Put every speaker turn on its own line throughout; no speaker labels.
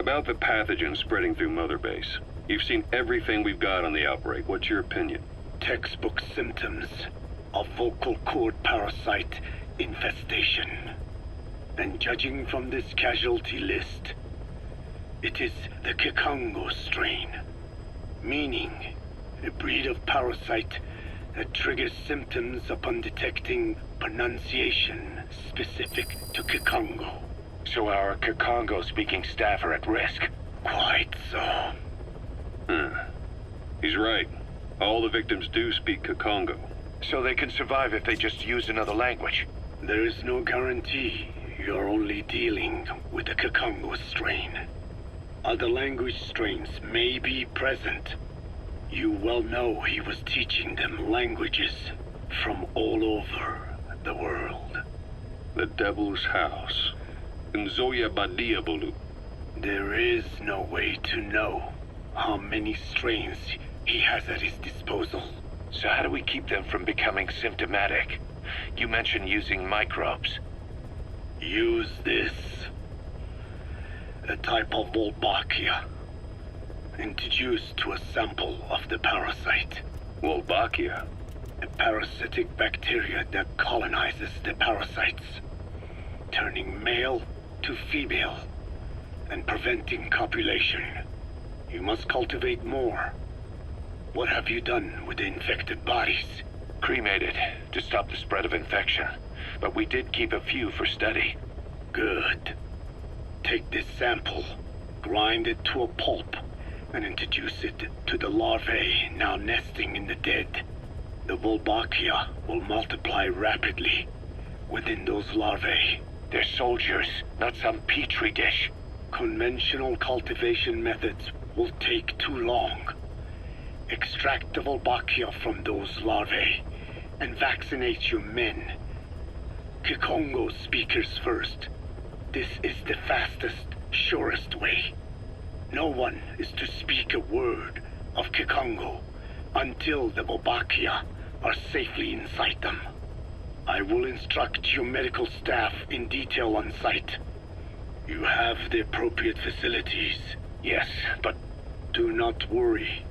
About the pathogen spreading through Mother Base. You've seen everything we've got on the outbreak. What's your opinion?
Textbook symptoms of vocal cord parasite infestation. And judging from this casualty list, it is the Kikongo strain, meaning a breed of parasite that triggers symptoms upon detecting pronunciation specific to Kikongo.
So our Kikongo-speaking staff are at risk?
Quite so.
He's right. All the victims do speak Kikongo.
So they can survive if they just use another language?
There is no guarantee. You're only dealing with the Kikongo strain. Other language strains may be present. You well know he was teaching them languages from all over the world.
The Devil's House. Nzoya Badia Bulu.
There is no way to know how many strains he has at his disposal.
So how do we keep them from becoming symptomatic? You mentioned using microbes.
Use this. A type of Wolbachia, introduced to a sample of the parasite.
Wolbachia?
A parasitic bacteria that colonizes the parasites, turning male to female and preventing copulation. You must cultivate more. What have you done with the infected bodies?
Cremated to stop the spread of infection, but we did keep a few for study.
Good. Take this sample, grind it to a pulp, and introduce it to the larvae now nesting in the dead. The Wolbachia will multiply rapidly within those larvae.
They're soldiers, not some petri dish.
Conventional cultivation methods will take too long. Extract the Wolbachia from those larvae and vaccinate your men. Kikongo speakers first. This is the fastest, surest way. No one is to speak a word of Kikongo until the Wolbachia are safely inside them. I will instruct your medical staff in detail on site. You have the appropriate facilities.
Yes, but
do not worry.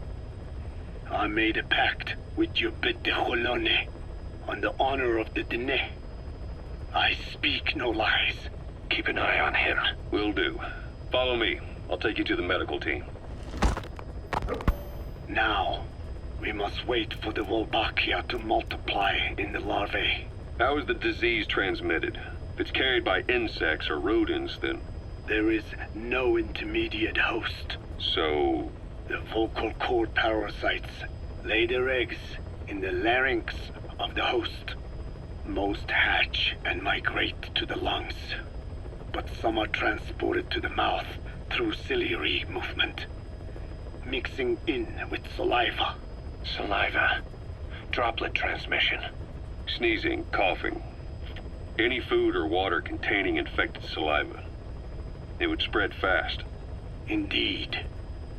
I made a pact with your bête de Cholone on the honor of the Dene. I speak no lies.
Keep an eye on him.
Will do. Follow me. I'll take you to the medical team.
Now, we must wait for the Wolbachia to multiply in the larvae.
How is the disease transmitted? If it's carried by insects or rodents, then...
There is no intermediate host.
So...
The vocal cord parasites lay their eggs in the larynx of the host. Most hatch and migrate to the lungs, but some are transported to the mouth through ciliary movement, mixing in with saliva.
Saliva. Droplet transmission.
Sneezing, coughing. Any food or water containing infected saliva. It would spread fast.
Indeed.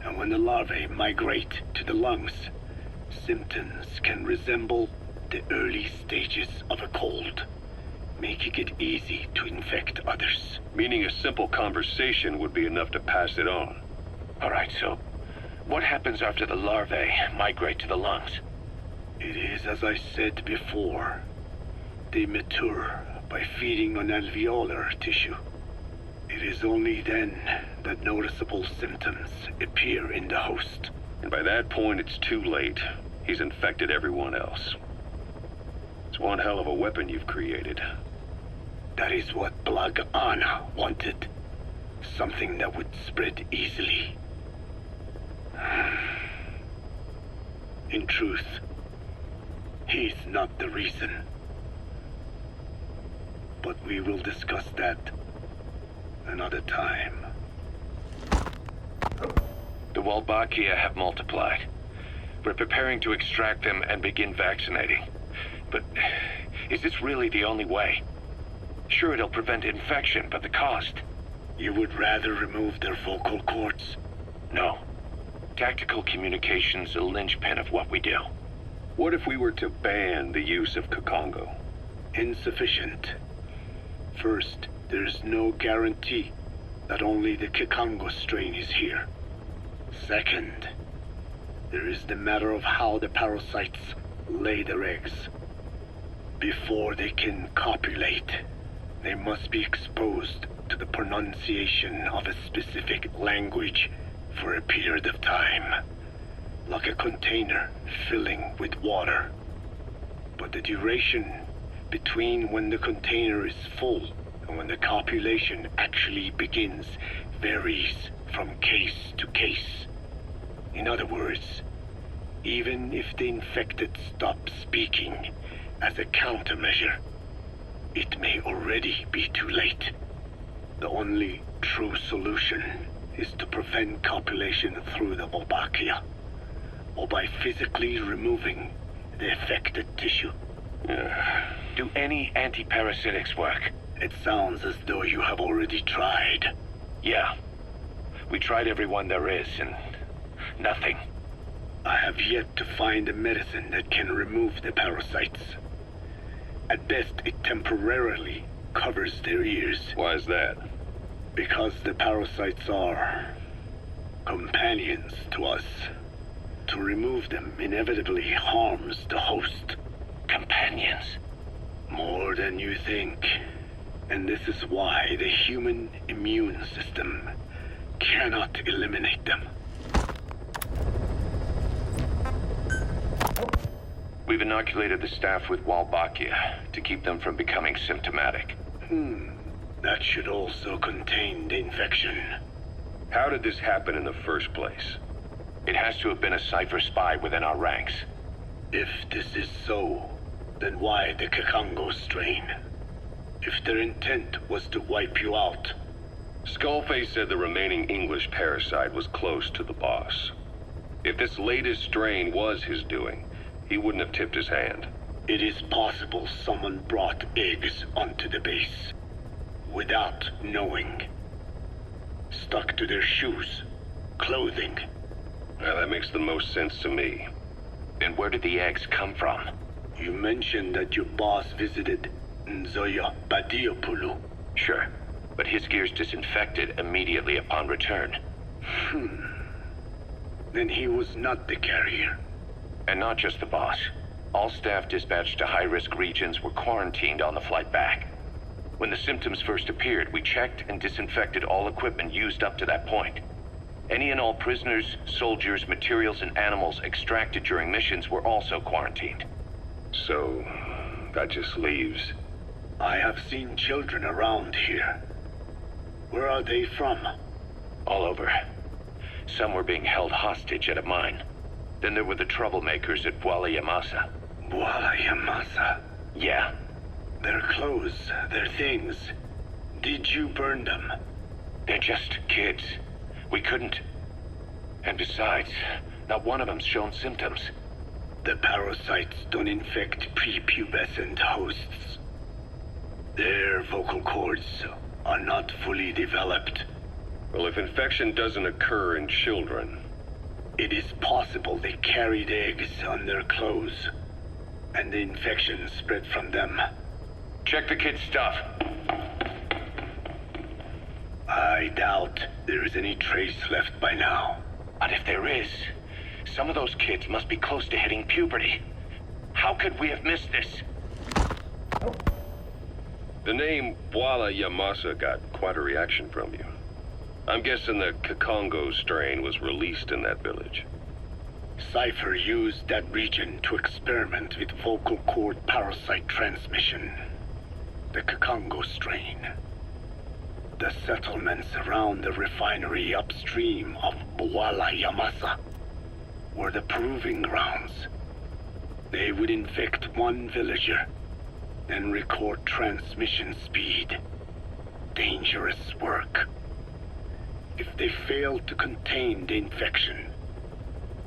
And when the larvae migrate to the lungs, symptoms can resemble the early stages of a cold, making it easy to infect others.
Meaning a simple conversation would be enough to pass it on.
All right, so what happens after the larvae migrate to the lungs?
It is as I said before. They mature by feeding on alveolar tissue. It is only then that noticeable symptoms appear in the host.
And by that point, it's too late. He's infected everyone else. It's one hell of a weapon you've created.
That is what Blag Anna wanted. Something that would spread easily. In truth, he's not the reason. But we will discuss that another time.
The Wolbachia have multiplied. We're preparing to extract them and begin vaccinating. But is this really the only way? Sure, it'll prevent infection, but the cost?
You would rather remove their vocal cords?
No. Tactical communication's the linchpin of what we do.
What if we were to ban the use of Kikongo?
Insufficient. First, there's no guarantee that only the Kikongo strain is here. Second, there is the matter of how the parasites lay their eggs. Before they can copulate, they must be exposed to the pronunciation of a specific language for a period of time, like a container filling with water. But the duration between when the container is full and when the copulation actually begins varies from case to case. In other words, even if the infected stop speaking as a countermeasure, it may already be too late. The only true solution is to prevent copulation through the Wolbachia, or by physically removing the affected tissue.
Do any antiparasitics work?
It sounds as though you have already tried.
Yeah. We tried every one there is, and nothing.
I have yet to find a medicine that can remove the parasites. At best, it temporarily covers their ears.
Why is that?
Because the parasites are companions to us. To remove them inevitably harms the host.
Companions?
More than you think. And this is why the human immune system cannot eliminate them.
We've inoculated the staff with Wolbachia to keep them from becoming symptomatic.
That should also contain the infection.
How did this happen in the first place?
It has to have been a Cypher spy within our ranks.
If this is so, then why the Kikongo strain? If their intent was to wipe you out.
Skullface said the remaining English parasite was close to the boss. If this latest strain was his doing, he wouldn't have tipped his hand.
It is possible someone brought eggs onto the base without knowing. Stuck to their shoes, clothing.
Now, that makes the most sense to me.
Then where did the eggs come from?
You mentioned that your boss visited Nzoya Badiopulu.
Sure, but his gear's disinfected immediately upon return.
Then he was not the carrier.
And not just the boss. All staff dispatched to high-risk regions were quarantined on the flight back. When the symptoms first appeared, we checked and disinfected all equipment used up to that point. Any and all prisoners, soldiers, materials, and animals extracted during missions were also quarantined.
So, that just leaves...
I have seen children around here. Where are they from?
All over. Some were being held hostage at a mine. Then there were the troublemakers at Wolbachia.
Wolbachia?
Yeah.
Their clothes, their things. Did you burn them?
They're just kids. We couldn't. And besides, not one of them's shown symptoms.
The parasites don't infect prepubescent hosts. Their vocal cords are not fully developed.
Well, if infection doesn't occur in children...
It is possible they carried eggs on their clothes, and the infection spread from them.
Check the kid's stuff.
I doubt there is any trace left by now.
But if there is, some of those kids must be close to hitting puberty. How could we have missed this?
The name Wolbachia got quite a reaction from you. I'm guessing the Kikongo strain was released in that village.
Cypher used that region to experiment with vocal cord parasite transmission. The Kikongo strain. The settlements around the refinery upstream of Wolbachia were the proving grounds. They would infect one villager, then record transmission speed. Dangerous work. If they failed to contain the infection,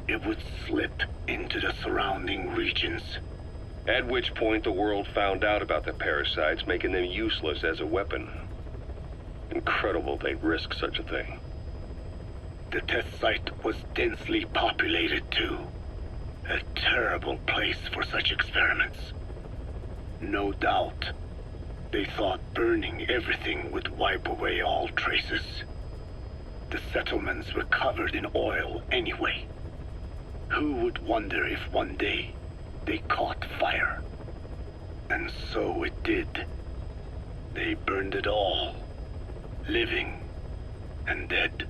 it would slip into the surrounding regions.
At which point the world found out about the parasites, making them useless as a weapon. Incredible they'd risk such a thing.
The test site was densely populated too. A terrible place for such experiments. No doubt, They thought burning everything would wipe away all traces. The settlements were covered in oil anyway. Who would wonder if one day they caught fire? And so it did. They burned it all, living and dead.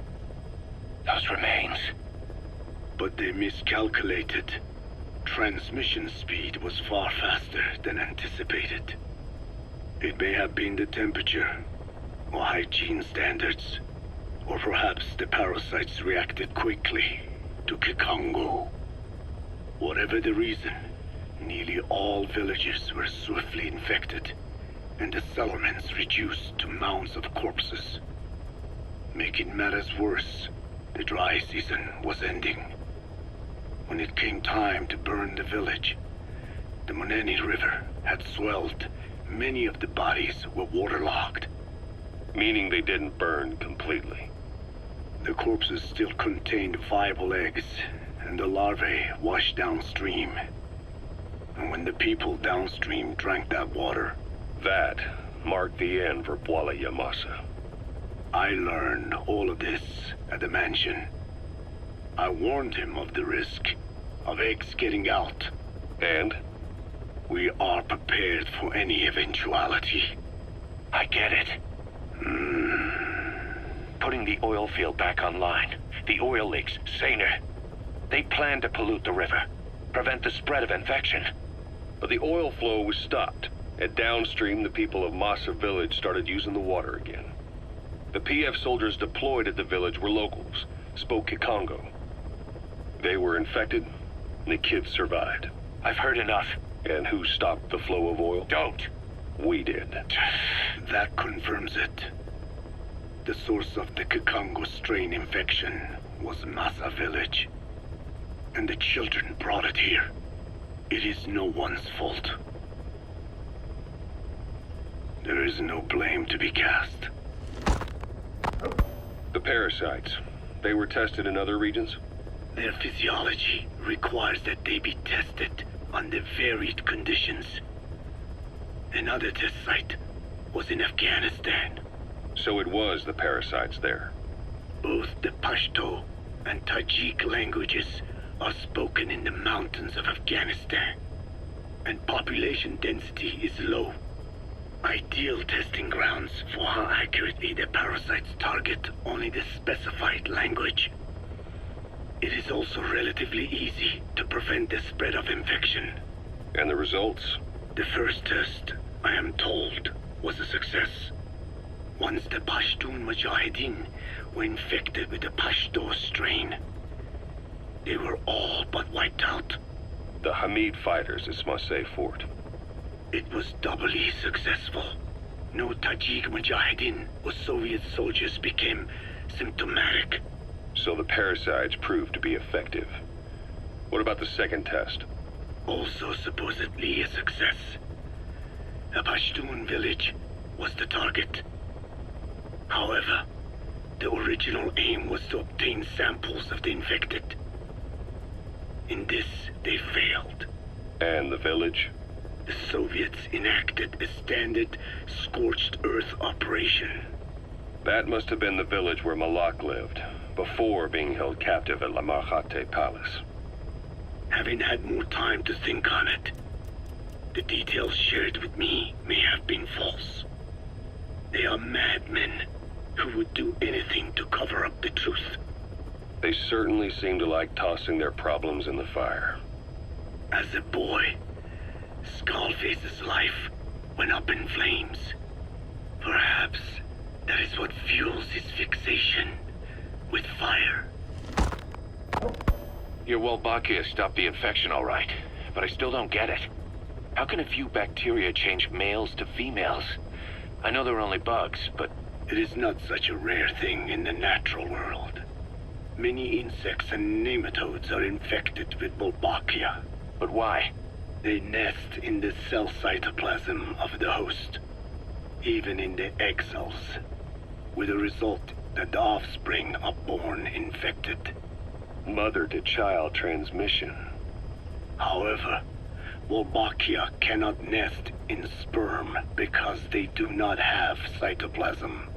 Those remains.
But they miscalculated. Transmission speed was far faster than anticipated. It may have been the temperature, or hygiene standards, or perhaps the parasites reacted quickly to Kikongo. Whatever the reason, nearly all villages were swiftly infected, and the settlements reduced to mounds of corpses. Making matters worse, the dry season was ending. When it came time to burn the village, the Moneni River had swelled. Many of the bodies were waterlogged.
Meaning they didn't burn completely.
The corpses still contained viable eggs, and the larvae washed downstream. And when the people downstream drank that water,
that marked the end for Bwala Yamasa.
I learned all of this at the mansion. I warned him of the risk of eggs getting out.
And?
We are prepared for any eventuality.
I get it. Putting the oil field back online. The oil leaks, saner. They plan to pollute the river, prevent the spread of infection.
But the oil flow was stopped, and downstream the people of Masa village started using the water again. The PF soldiers deployed at the village were locals, spoke Kikongo. They were infected, and the kids survived.
I've heard enough.
And who stopped the flow of oil?
Don't.
We did.
That confirms it. The source of the Kikongo strain infection was Masa village. And the children brought it here. It is no one's fault. There is no blame to be cast.
The parasites, they were tested in other regions?
Their physiology requires that they be tested under varied conditions. Another test site was in Afghanistan.
So it was the parasites there.
Both the Pashto and Tajik languages are spoken in the mountains of Afghanistan, and population density is low. Ideal testing grounds for how accurately the parasites target only the specified language. It is also relatively easy to prevent the spread of infection.
And the results?
The first test, I am told, was a success. Once the Pashtun Mujahideen were infected with the Pashto strain, they were all but wiped out.
The Hamid fighters at Smasei Fort.
It was doubly successful. No Tajik Mujahideen or Soviet soldiers became symptomatic.
So the parasites proved to be effective. What about the second test?
Also supposedly a success. A Pashtun village was the target. However, the original aim was to obtain samples of the infected. In this, they failed.
And the village?
The Soviets enacted a standard scorched earth operation.
That must have been the village where Malak lived, before being held captive at La Marjate Palace.
Having had more time to think on it, the details shared with me may have been false. They are madmen who would do anything to cover up the truth.
They certainly seem to like tossing their problems in the fire.
As a boy, Skullface's life went up in flames. Perhaps that is what fuels his fixation with fire.
Your Wolbachia stopped the infection all right, but I still don't get it. How can a few bacteria change males to females? I know they're only bugs, but...
It is not such a rare thing in the natural world. Many insects and nematodes are infected with Wolbachia.
But why?
They nest in the cell cytoplasm of the host, even in the egg cells, with the result that the offspring are born infected.
Mother-to-child transmission.
However, Wolbachia cannot nest in sperm because they do not have cytoplasm.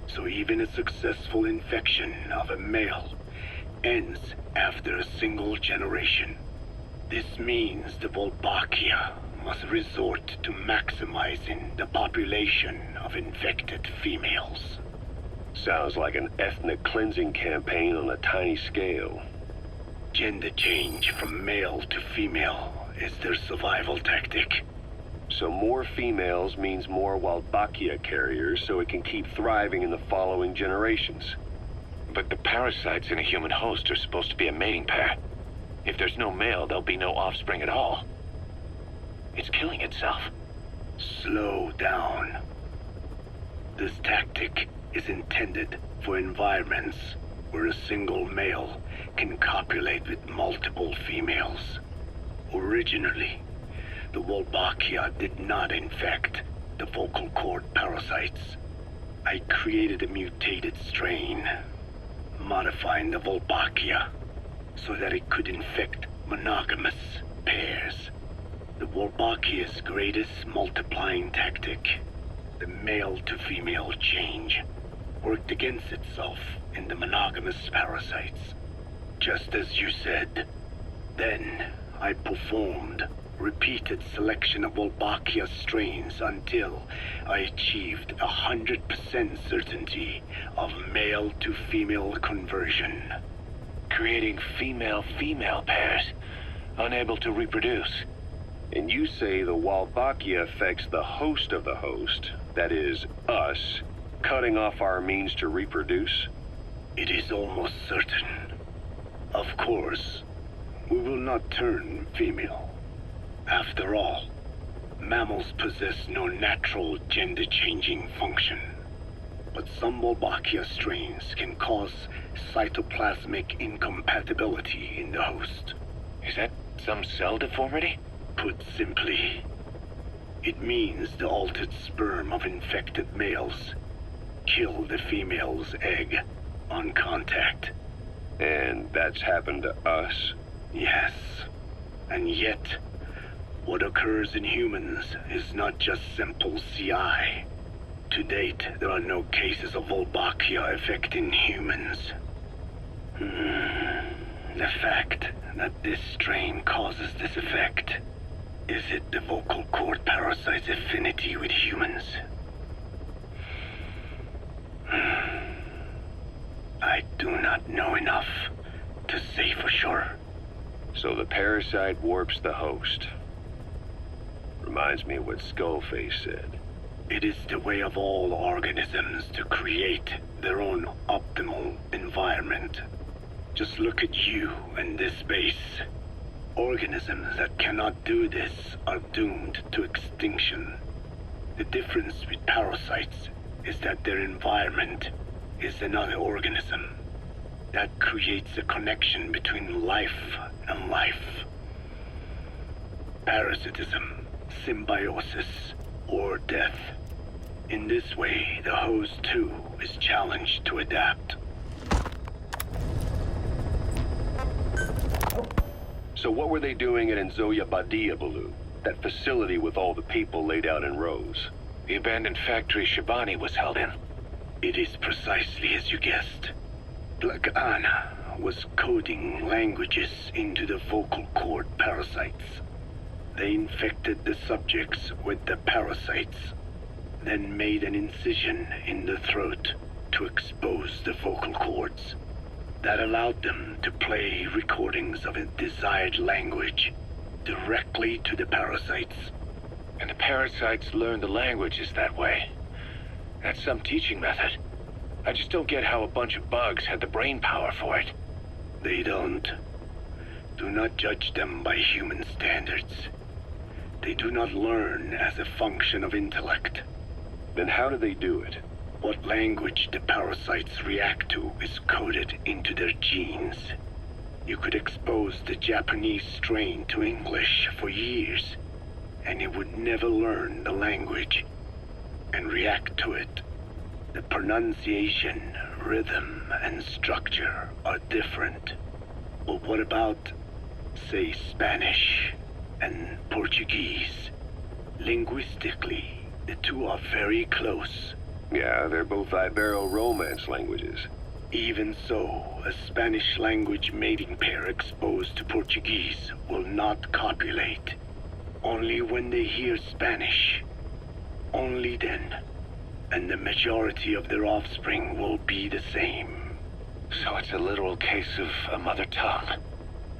So even a successful infection of a male ends after a single generation. This means the Wolbachia must resort to maximizing the population of infected females.
Sounds like an ethnic cleansing campaign on a tiny scale.
Gender change from male to female is their survival tactic.
So more females means more Wolbachia carriers, so it can keep thriving in the following generations.
But the parasites in a human host are supposed to be a mating pair. If there's no male, there'll be no offspring at all. It's killing itself.
Slow down. This tactic is intended for environments where a single male can copulate with multiple females. Originally, the Wolbachia did not infect the vocal cord parasites. I created a mutated strain, modifying the Wolbachia so that it could infect monogamous pairs. The Wolbachia's greatest multiplying tactic, the male-to-female change, worked against itself in the monogamous parasites. Just as you said. Then I performed repeated selection of Wolbachia strains until I achieved 100% certainty of male-to-female conversion.
Creating female-female pairs, unable to reproduce.
And you say the Wolbachia affects the host of the host, that is, us, cutting off our means to reproduce?
It is almost certain. Of course, we will not turn female. After all, mammals possess no natural gender-changing function. But some Wolbachia strains can cause cytoplasmic incompatibility in the host.
Is that some cell deformity?
Put simply, it means the altered sperm of infected males kill the female's egg on contact.
And that's happened to us?
Yes. And yet, what occurs in humans is not just simple CI. To date, there are no cases of Wolbachia affecting humans. The fact that this strain causes this effect, is it the vocal cord parasite's affinity with humans? I do not know enough to say for sure.
So the parasite warps the host. Reminds me of what Skullface said.
It is the way of all organisms to create their own optimal environment. Just look at you and this base. Organisms that cannot do this are doomed to extinction. The difference with parasites is that their environment is another organism. That creates a connection between life and life. Parasitism, symbiosis, or death. In this way, the host too is challenged to adapt.
So what were they doing at Nzoya Badiabalu? That facility with all the people laid out in rows?
The abandoned factory Shabani was held in.
It is precisely as you guessed. Black Anna was coding languages into the vocal cord parasites. They infected the subjects with the parasites, then made an incision in the throat to expose the vocal cords. That allowed them to play recordings of a desired language directly to the parasites.
And the parasites learn the languages that way. That's some teaching method. I just don't get how a bunch of bugs had the brain power for it.
They don't. Do not judge them by human standards. They do not learn as a function of intellect.
Then how do they do it?
What language the parasites react to is coded into their genes. You could expose the Japanese strain to English for years, and it would never learn the language and react to it. The pronunciation, rhythm, and structure are different. But what about, say, Spanish? and Portuguese. Linguistically, the two are very close.
Yeah, they're both Ibero-Romance languages.
Even so, a Spanish language mating pair exposed to Portuguese will not copulate. Only when they hear Spanish. Only then. And the majority of their offspring will be the same.
So it's a literal case of a mother tongue.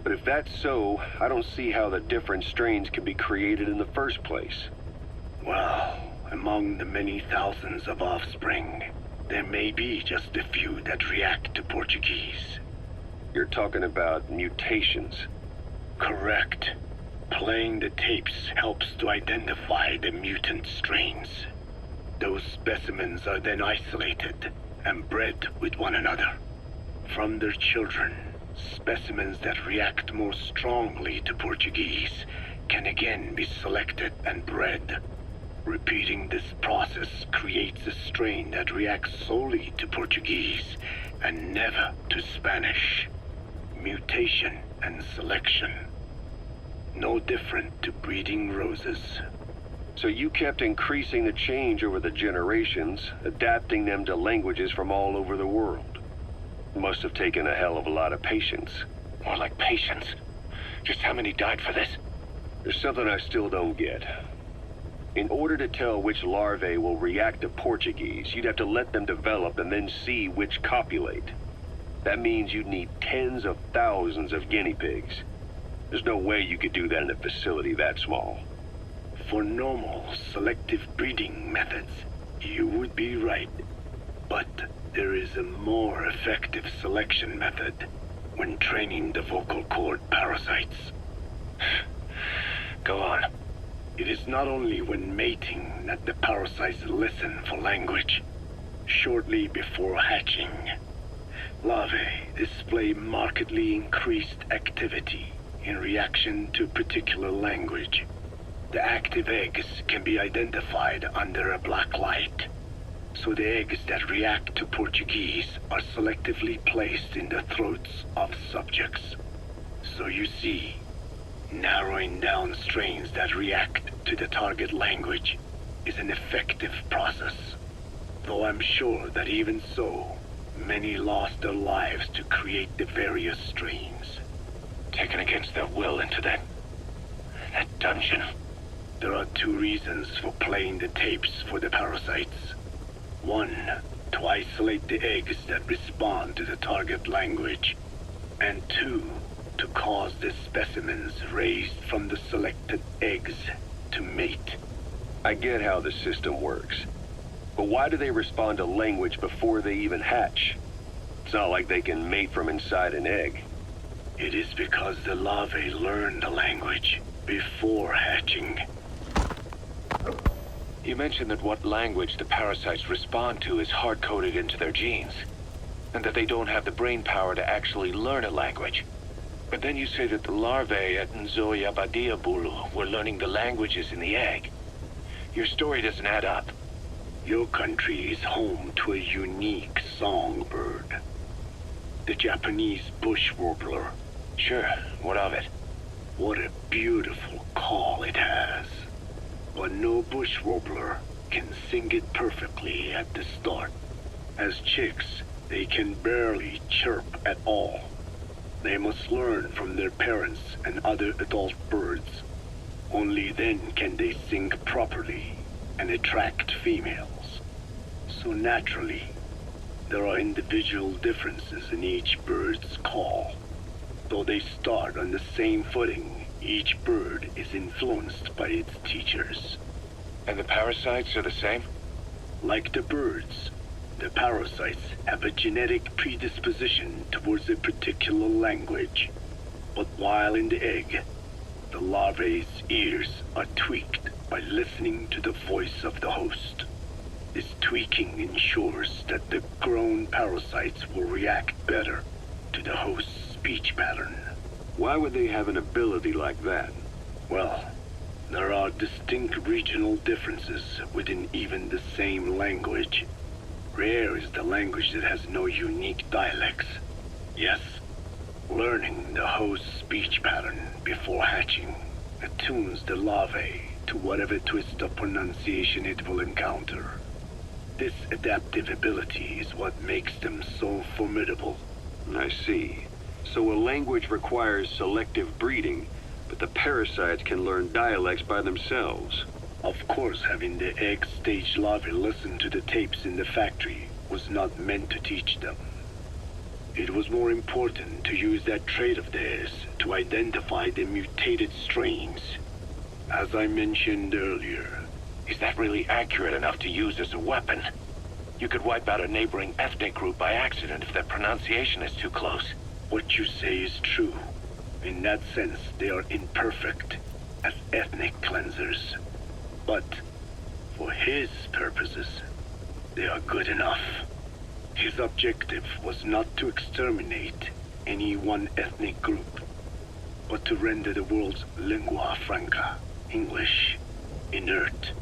But if that's so, I don't see how the different strains can be created in the first place.
Well, among the many thousands of offspring, there may be just a few that react to Portuguese.
You're talking about mutations.
Correct. Playing the tapes helps to identify the mutant strains. Those specimens are then isolated and bred with one another. From their children, specimens that react more strongly to Portuguese can again be selected and bred. Repeating this process creates a strain that reacts solely to Portuguese and never to Spanish. Mutation and selection. No different to breeding roses.
So you kept increasing the change over the generations, adapting them to languages from all over the world. Must have taken a hell of a lot of patience.
More like patience. Just how many died for this?
There's something I still don't get. In order to tell which larvae will react to Portuguese, you'd have to let them develop and then see which copulate. That means you'd need tens of thousands of guinea pigs. There's no way you could do that in a facility that small.
For normal selective breeding methods, you would be right. But there is a more effective selection method when training the vocal cord parasites.
Go on.
It is not only when mating that the parasites listen for language. Shortly before hatching, larvae display markedly increased activity in reaction to particular language. The active eggs can be identified under a black light, so the eggs that react to Portuguese are selectively placed in the throats of subjects. So you see, narrowing down strains that react to the target language is an effective process. Though I'm sure that even so, many lost their lives to create the various strains.
Taken against their will into that dungeon.
There are two reasons for playing the tapes for the parasites. One, to isolate the eggs that respond to the target language. And two, to cause the specimens raised from the selected eggs to mate.
I get how the system works. But why do they respond to language before they even hatch? It's not like they can mate from inside an egg.
It is because the larvae learn the language before hatching.
You mentioned that what language the parasites respond to is hard-coded into their genes, and that they don't have the brain power to actually learn a language. But then you say that the larvae at Nzoyabadiabulu were learning the languages in the egg. Your story doesn't add up.
Your country is home to a unique songbird. The Japanese bush warbler.
Sure, what of it?
What a beautiful call it has. But no bush warbler can sing it perfectly at the start. As chicks, they can barely chirp at all. They must learn from their parents and other adult birds. Only then can they sing properly and attract females. So naturally, there are individual differences in each bird's call. Though they start on the same footing, each bird is influenced by its teachers.
And the parasites are the same?
Like the birds, the parasites have a genetic predisposition towards a particular language. But while in the egg, the larvae's ears are tweaked by listening to the voice of the host. This tweaking ensures that the grown parasites will react better to the host's speech pattern.
Why would they have an ability like that?
Well, there are distinct regional differences within even the same language. Rare is the language that has no unique dialects. Yes, learning the host's speech pattern before hatching attunes the larvae to whatever twist of pronunciation it will encounter. This adaptive ability is what makes them so formidable.
I see. So a language requires selective breeding, but the parasites can learn dialects by themselves.
Of course, having the egg-stage larvae listen to the tapes in the factory was not meant to teach them. It was more important to use that trait of theirs to identify the mutated strains. As I mentioned earlier.
Is that really accurate enough to use as a weapon? You could wipe out a neighboring ethnic group by accident if their pronunciation is too close.
What you say is true. In that sense, they are imperfect as ethnic cleansers. But for his purposes, they are good enough. His objective was not to exterminate any one ethnic group, but to render the world's lingua franca, English, inert